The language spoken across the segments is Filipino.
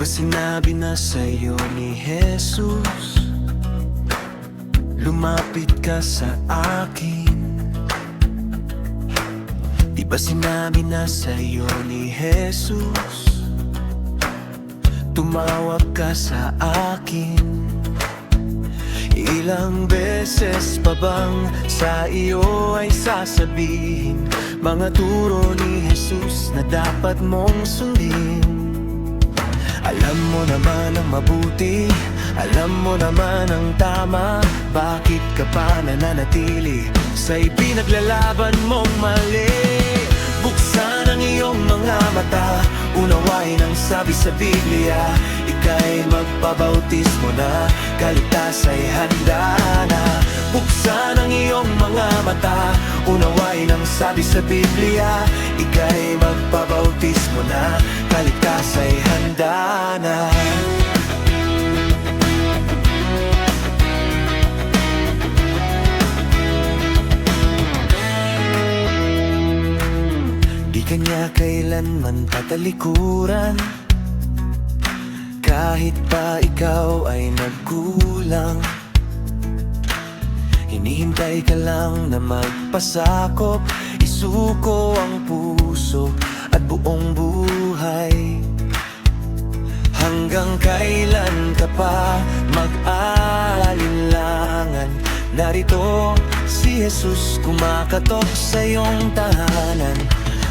ba sinabi na sa'yo ni Jesus, lumapit ka sa akin? Di ba sinabi na sa'yo ni Jesus, tumawag ka sa akin? Ilang beses pa bang sa iyo ay sasabihin mga turo ni Jesus na dapat mong sundin? Alam mo naman ang mabuti, alam mo naman ang tama, bakit ka pa nananatili sa ipinaglalaban mong mali? Buksan ang iyong mga mata, unawain ang sabi sa Biblia, ika'y magpabautismo na, kaligtas ay handa na. Buksan ang iyong mga mata, unawain ang sabi sa Biblia, ika'y magpabautismo na, kaligtas ay handa na. Di kanya kailanman tatalikuran, kahit pa ikaw ay nagkulang. Hinihintay ka lang na magpasakop, isuko ang puso at buong buhay. Hanggang kailan ka pa mag-aalinlangan? Narito si Jesus kumakatok sa iyong tahanan.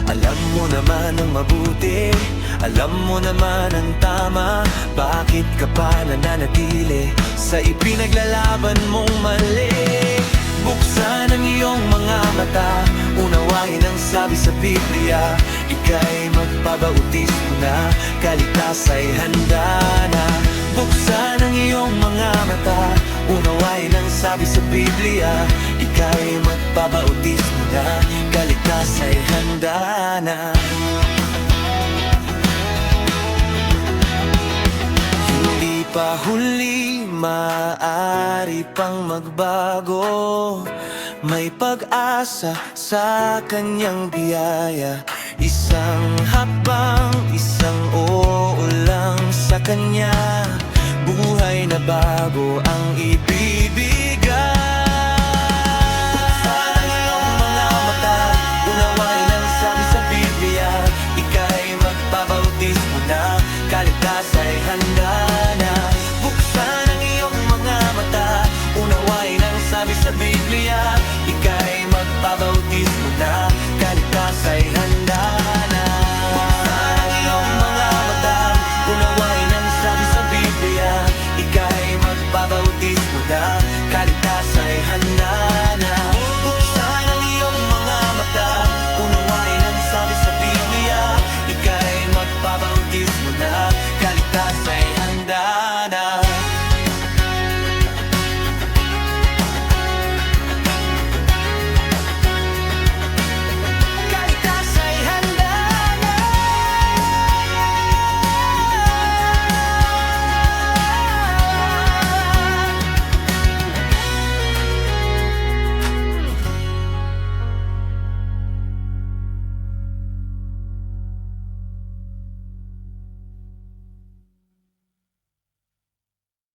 Alam mo naman ang mabuti, alam mo naman ang tama, bakit ka pa nananatili sa ipinaglalaban mong mali? Buksan ang iyong mga mata, unawain ang sabi sa Biblia, ika'y magpabautismo na, kaligtas ay handa na. Buksan ang iyong mga mata, unawain ang sabi sa Biblia, ika'y magpabautismo na, kaligtas ay handa na. Hindi pa huli, maaari pang magbago, may pag-asa sa kanyang biyaya. Isang hakbang, isang oo lang sa kanya, buhay na bago ang ibibigay. Buksan ang iyong mga mata, unawain ang sabi sa Biblia, ika'y magpabautismo na, kaligtas ay handa na. Buksan ang iyong mga mata, unawain ang sabi sa Biblia, ika'y magpabautismo na, kaligtas ay handa na.